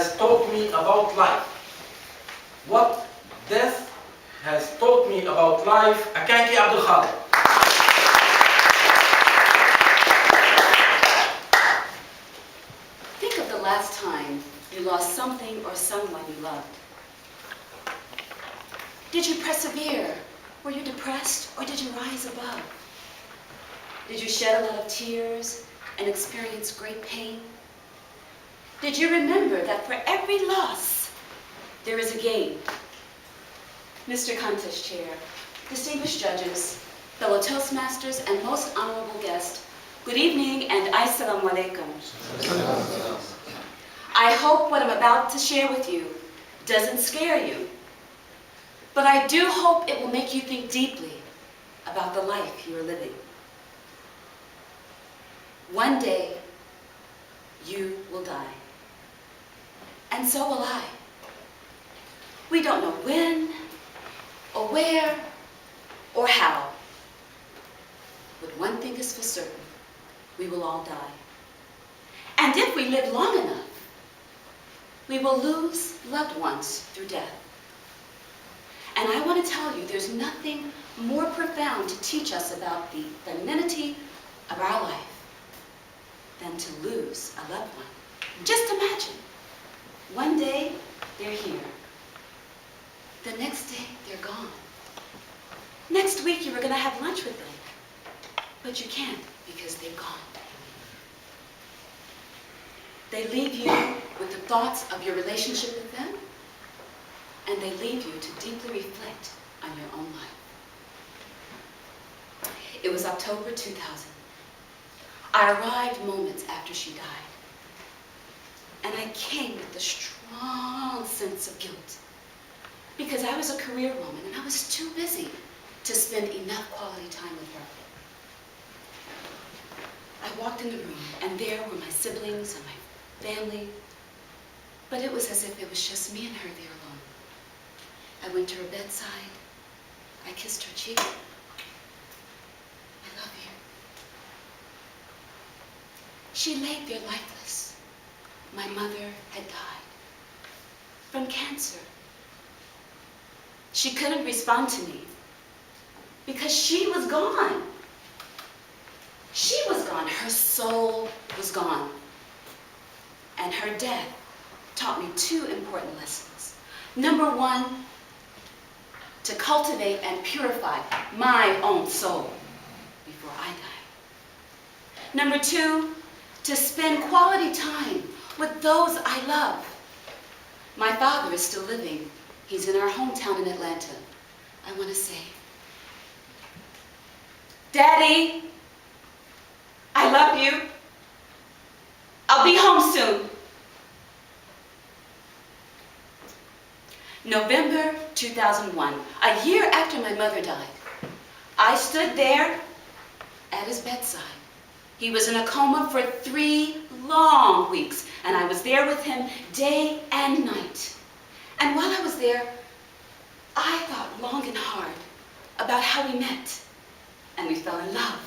has taught me about life. What death has taught me about life. Akanke Abdul Khadir. Think of the last time you lost something or someone you loved. Did you persevere? Were you depressed, or did you rise above? Did you shed a lot of tears and experience great pain? Did you remember that for every loss, there is a gain? Mr. Contest Chair, distinguished judges, fellow Toastmasters, and most honorable guests, good evening and Assalamu alaikum. I hope what I'm about to share with you doesn't scare you, but I do hope it will make you think deeply about the life you are living. One day, you will die. And so will I. We don't know when, or where, or how. But one thing is for certain, we will all die. And if we live long enough, we will lose loved ones through death. And I want to tell you, there's nothing more profound to teach us about the femininity of our life than to lose a loved one. Just imagine, one day they're here, the next day they're gone. Next week you were going to have lunch with them, but you can't because they're gone. They leave you with the thoughts of your relationship with them, and they leave you to deeply reflect on your own life. It was October 2000. I arrived moments after she died, and I came with a strong sense of guilt because I was a career woman and I was too busy to spend enough quality time with her. I walked in the room, and there were my siblings and my family, but it was as if it was just me and her there alone. I went to her bedside. I kissed her cheek. I love you. She lay there lifeless. My mother had died from cancer. She couldn't respond to me because she was gone. She was gone. Her soul was gone. And her death taught me two important lessons. Number one, to cultivate and purify my own soul before I die. Number two, to spend quality time with those I love. My father is still living. He's in our hometown in Atlanta. I want to say, Daddy, I love you. I'll be home soon. November 2001, a year after my mother died, I stood there at his bedside. He was in a coma for 3 long weeks, and I was there with him day and night. And while I was there, I thought long and hard about how we met, and we fell in love,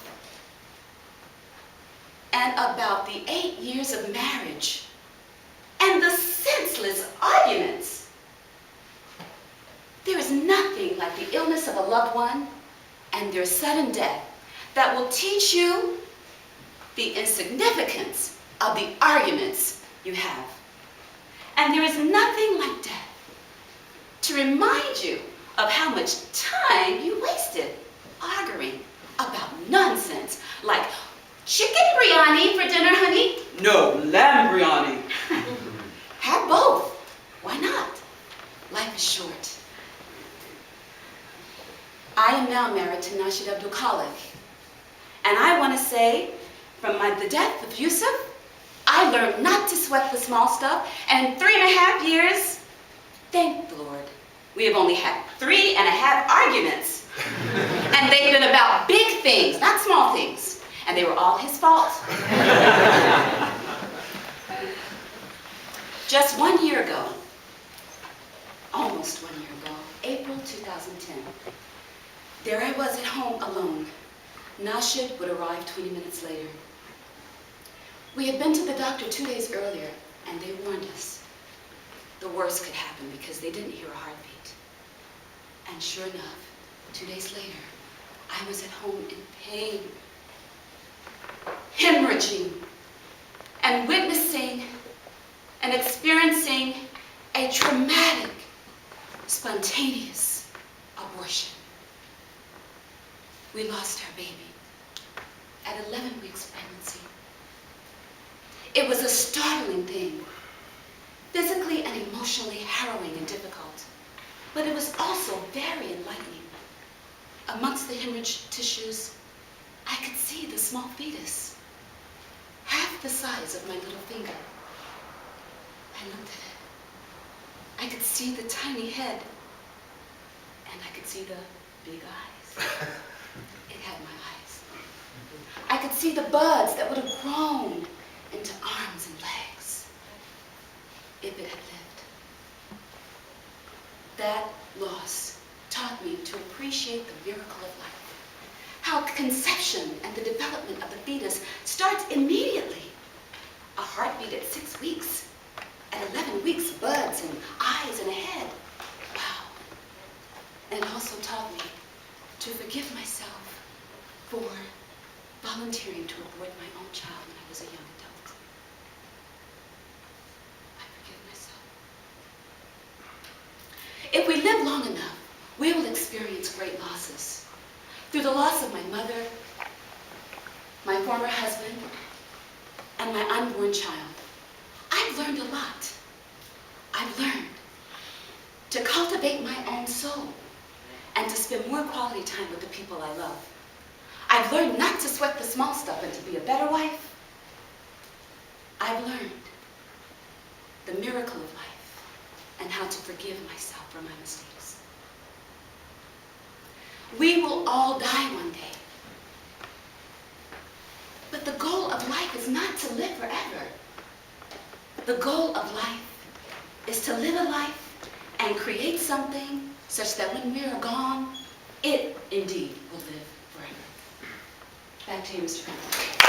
and about the 8 years of marriage, and the senseless arguments. There is nothing like the illness of a loved one and their sudden death that will teach you the insignificance of the arguments you have. And there is nothing like death to remind you of how much time you wasted arguing about nonsense like chicken biryani for dinner, honey? No, lamb biryani. Have both. Why not? Life is short. I am now married to Nasheed Abdul Khalik. And I want to say, from the death of Yusuf, I learned not to sweat the small stuff. And in 3.5 years, thank the Lord, we have only had 3.5 arguments. And they've been about big things, not small things. And they were all his fault. Just 1 year ago, almost 1 year ago, April 2010, there I was at home alone. Nasheed would arrive 20 minutes later. We had been to the doctor 2 days earlier, and they warned us the worst could happen because they didn't hear a heartbeat. And sure enough, 2 days later, I was at home in pain, hemorrhaging, and witnessing and experiencing a traumatic, spontaneous abortion. We lost our baby at 11 weeks of pregnancy. It was a startling thing, physically and emotionally harrowing and difficult, but it was also very enlightening. Amongst the hemorrhage tissues, I could see the small fetus, half the size of my little finger. I looked at it. I could see the tiny head, and I could see the big eyes. It had my eyes. I could see the buds that would have grown into arms and legs if it had lived. That loss taught me to appreciate the miracle of life. How conception and the development of the fetus starts immediately. A heartbeat at 6 weeks. At 11 weeks, buds and eyes and a head. Wow. And it also taught me to forgive myself for volunteering to abort my own child when I was a young adult. I forgive myself. If we live long enough, we will experience great losses. Through the loss of my mother, my former husband, and my unborn child, I've learned a lot. I've learned to cultivate my own soul and to spend more quality time with the people I love. I've learned not to sweat the small stuff and to be a better wife. I've learned the miracle of life and how to forgive myself for my mistakes. We will all die one day. But the goal of life is not to live forever. The goal of life is to live a life and create something such that when we are gone, it indeed will live forever. Back to you, Mr. President.